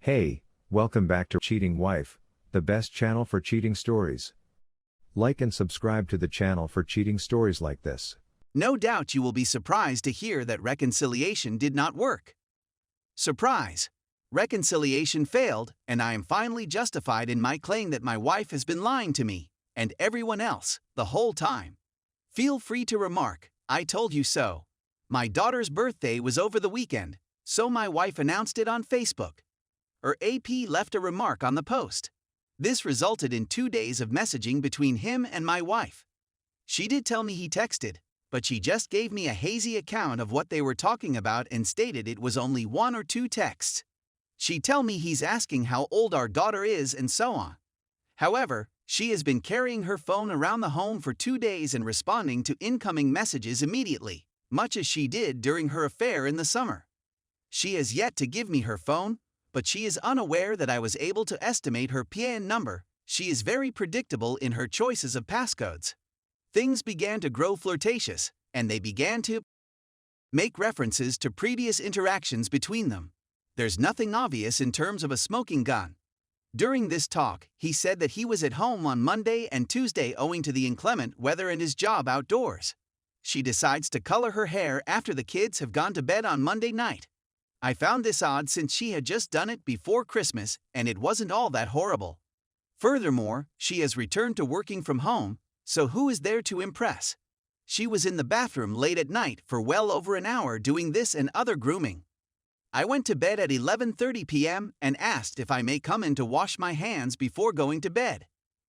Hey, welcome back to Cheating Wife, the best channel for cheating stories. Like and subscribe to the channel for cheating stories like this. No doubt you will be surprised to hear that reconciliation did not work. Surprise! Reconciliation failed, and I am finally justified in my claim that my wife has been lying to me, and everyone else, the whole time. Feel free to remark, "I told you so." My daughter's birthday was over the weekend, so my wife announced it on Facebook. Her AP left a remark on the post. This resulted in 2 days of messaging between him and my wife. She did tell me he texted, but she just gave me a hazy account of what they were talking about and stated it was only 1 or 2 texts. She tell me he's asking how old our daughter is and so on. However, she has been carrying her phone around the home for 2 days and responding to incoming messages immediately, much as she did during her affair in the summer. She has yet to give me her phone, but she is unaware that I was able to estimate her PIN number. She is very predictable in her choices of passcodes. Things began to grow flirtatious, and they began to make references to previous interactions between them. There's nothing obvious in terms of a smoking gun. During this talk, he said that he was at home on Monday and Tuesday owing to the inclement weather and his job outdoors. She decides to color her hair after the kids have gone to bed on Monday night. I found this odd since she had just done it before Christmas and it wasn't all that horrible. Furthermore, she has returned to working from home, so who is there to impress? She was in the bathroom late at night for well over an hour doing this and other grooming. I went to bed at 11:30 p.m. and asked if I may come in to wash my hands before going to bed.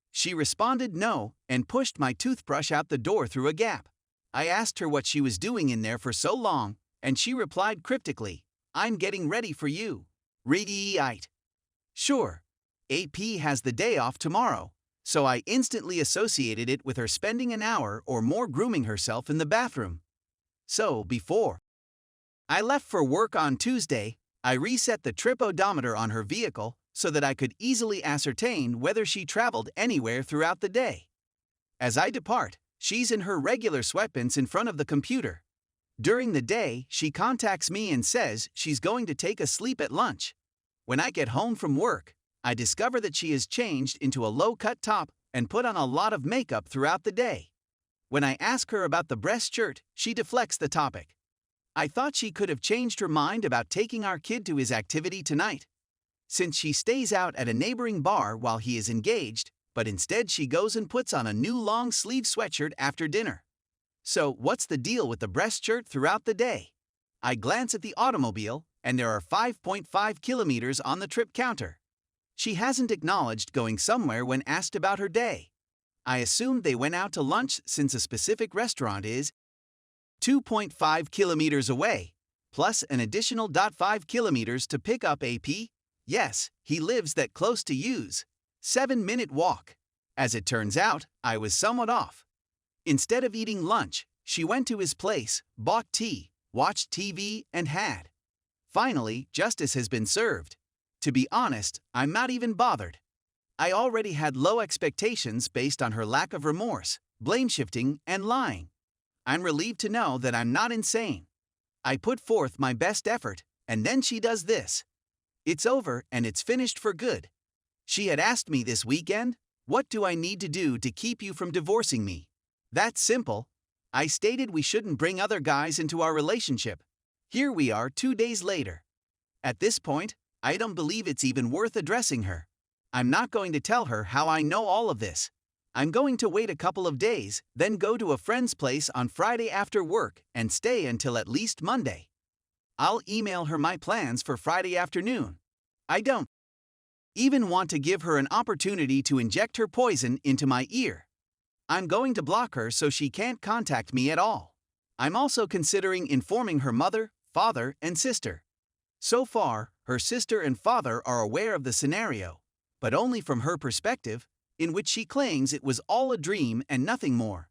She responded no and pushed my toothbrush out the door through a gap. I asked her what she was doing in there for so long, and she replied cryptically, "I'm getting ready for you. Reddit AITA. Sure. AP has the day off tomorrow, so I instantly associated it with her spending an hour or more grooming herself in the bathroom. So, before I left for work on Tuesday, I reset the trip odometer on her vehicle so that I could easily ascertain whether she traveled anywhere throughout the day. As I depart, she's in her regular sweatpants in front of the computer. During the day, she contacts me and says she's going to take a sleep at lunch. When I get home from work, I discover that she has changed into a low-cut top and put on a lot of makeup throughout the day. When I ask her about the breast shirt, she deflects the topic. I thought she could have changed her mind about taking our kid to his activity tonight, since she stays out at a neighboring bar while he is engaged, but instead she goes and puts on a new long-sleeve sweatshirt after dinner. So, what's the deal with the breast shirt throughout the day? I glance at the automobile, and there are 5.5 kilometers on the trip counter. She hasn't acknowledged going somewhere when asked about her day. I assumed they went out to lunch since a specific restaurant is 2.5 kilometers away, plus an additional 0.5 kilometers to pick up AP. Yes, he lives that close to use. 7-minute walk. As it turns out, I was somewhat off. Instead of eating lunch, she went to his place, bought tea, watched TV, and had. Finally, justice has been served. To be honest, I'm not even bothered. I already had low expectations based on her lack of remorse, blame-shifting, and lying. I'm relieved to know that I'm not insane. I put forth my best effort, and then she does this. It's over and it's finished for good. She had asked me this weekend, "What do I need to do to keep you from divorcing me?" That's simple. I stated we shouldn't bring other guys into our relationship. Here we are 2 days later. At this point, I don't believe it's even worth addressing her. I'm not going to tell her how I know all of this. I'm going to wait a couple of days, then go to a friend's place on Friday after work and stay until at least Monday. I'll email her my plans for Friday afternoon. I don't even want to give her an opportunity to inject her poison into my ear. I'm going to block her so she can't contact me at all. I'm also considering informing her mother, father, and sister. So far, her sister and father are aware of the scenario, but only from her perspective, in which she claims it was all a dream and nothing more.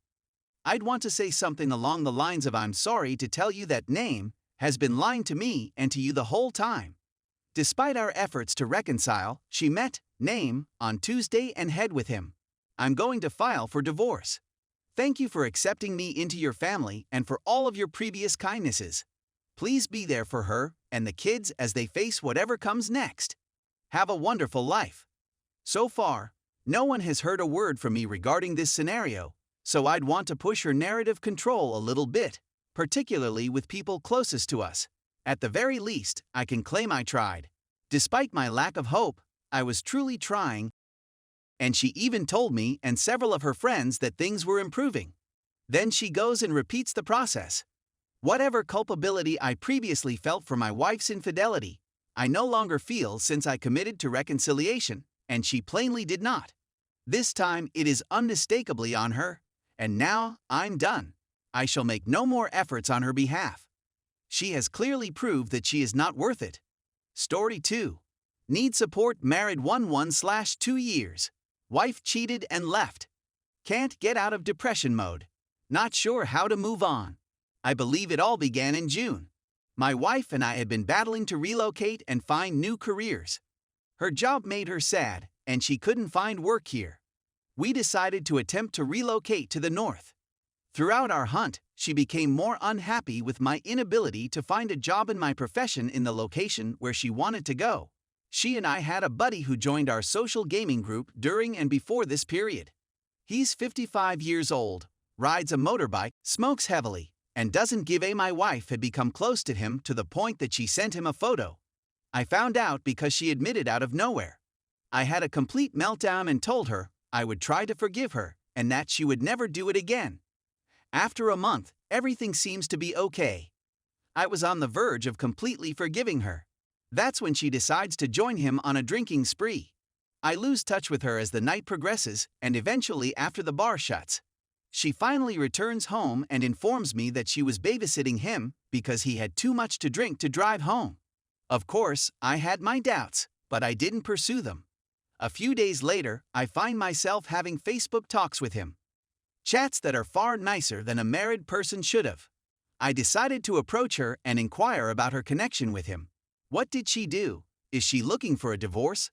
I'd want to say something along the lines of, "I'm sorry to tell you that Name has been lying to me and to you the whole time." Despite our efforts to reconcile, she met Name on Tuesday and had with him. I'm going to file for divorce. Thank you for accepting me into your family and for all of your previous kindnesses. Please be there for her and the kids as they face whatever comes next. Have a wonderful life. So far, no one has heard a word from me regarding this scenario, so I'd want to push her narrative control a little bit, particularly with people closest to us. At the very least, I can claim I tried. Despite my lack of hope, I was truly trying, and she even told me and several of her friends that things were improving. Then she goes and repeats the process. Whatever culpability I previously felt for my wife's infidelity, I no longer feel since I committed to reconciliation, and she plainly did not. This time it is unmistakably on her, and now I'm done. I shall make no more efforts on her behalf. She has clearly proved that she is not worth it. Story 2. Need support, married 1/2 years. Wife cheated and left. Can't get out of depression mode. Not sure how to move on. I believe it all began in June. My wife and I had been battling to relocate and find new careers. Her job made her sad, and she couldn't find work here. We decided to attempt to relocate to the north. Throughout our hunt, she became more unhappy with my inability to find a job in my profession in the location where she wanted to go. She and I had a buddy who joined our social gaming group during and before this period. He's 55 years old, rides a motorbike, smokes heavily, and doesn't give a. My wife had become close to him to the point that she sent him a photo. I found out because she admitted out of nowhere. I had a complete meltdown and told her I would try to forgive her and that she would never do it again. After a month, everything seems to be okay. I was on the verge of completely forgiving her. That's when she decides to join him on a drinking spree. I lose touch with her as the night progresses, and eventually after the bar shuts. She finally returns home and informs me that she was babysitting him because he had too much to drink to drive home. Of course, I had my doubts, but I didn't pursue them. A few days later, I find myself having Facebook talks with him. Chats that are far nicer than a married person should have. I decided to approach her and inquire about her connection with him. What did she do? Is she looking for a divorce?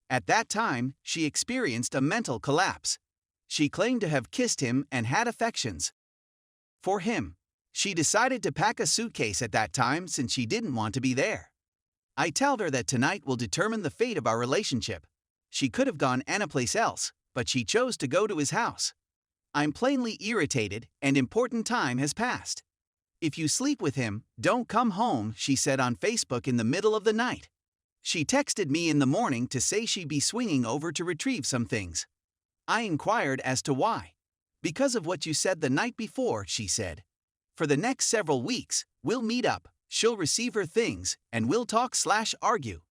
At that time, she experienced a mental collapse. She claimed to have kissed him and had affections for him. She decided to pack a suitcase at that time since she didn't want to be there. I told her that tonight will determine the fate of our relationship. She could have gone anyplace else, but she chose to go to his house. I'm plainly irritated, and important time has passed. If you sleep with him, don't come home, she said on Facebook in the middle of the night. She texted me in the morning to say she'd be swinging over to retrieve some things. I inquired as to why. Because of what you said the night before, she said. For the next several weeks, we'll meet up, she'll receive her things, and we'll talk/argue.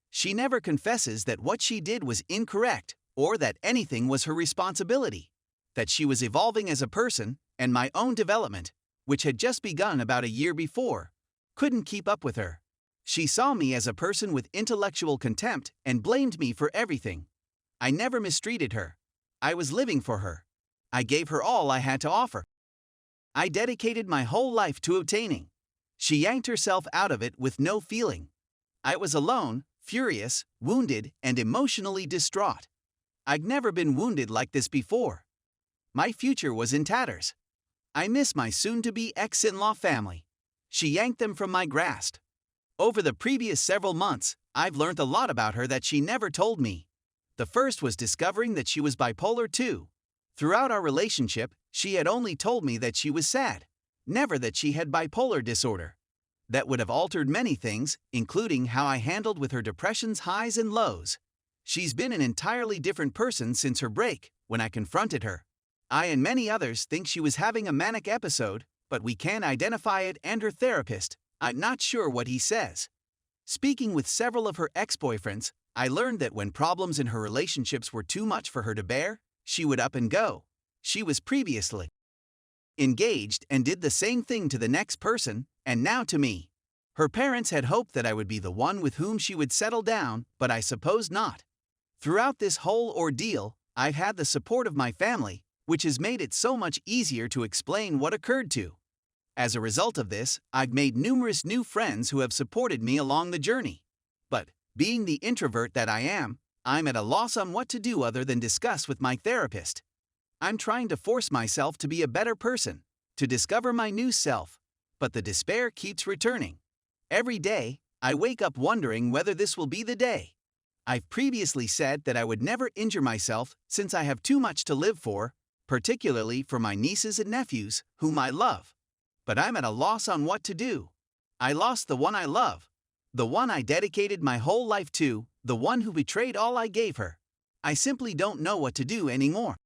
She never confesses that what she did was incorrect, or that anything was her responsibility. That she was evolving as a person, and my own development, which had just begun about a year before, couldn't keep up with her. She saw me as a person with intellectual contempt and blamed me for everything. I never mistreated her. I was living for her. I gave her all I had to offer. I dedicated my whole life to obtaining. She yanked herself out of it with no feeling. I was alone, furious, wounded, and emotionally distraught. I'd never been wounded like this before. My future was in tatters. I miss my soon-to-be ex-in-law family. She yanked them from my grasp. Over the previous several months, I've learned a lot about her that she never told me. The first was discovering that she was bipolar too. Throughout our relationship, she had only told me that she was sad, never that she had bipolar disorder. That would have altered many things, including how I handled with her depression's highs and lows. She's been an entirely different person since her break, when I confronted her. I and many others think she was having a manic episode, but we can't identify it, and her therapist, I'm not sure what he says. Speaking with several of her ex-boyfriends, I learned that when problems in her relationships were too much for her to bear, she would up and go. She was previously engaged and did the same thing to the next person, and now to me. Her parents had hoped that I would be the one with whom she would settle down, but I suppose not. Throughout this whole ordeal, I've had the support of my family, which has made it so much easier to explain what occurred to. As a result of this, I've made numerous new friends who have supported me along the journey. But, being the introvert that I am, I'm at a loss on what to do other than discuss with my therapist. I'm trying to force myself to be a better person, to discover my new self, but the despair keeps returning. Every day, I wake up wondering whether this will be the day. I've previously said that I would never injure myself since I have too much to live for, particularly for my nieces and nephews, whom I love. But I'm at a loss on what to do. I lost the one I love, the one I dedicated my whole life to, the one who betrayed all I gave her. I simply don't know what to do anymore.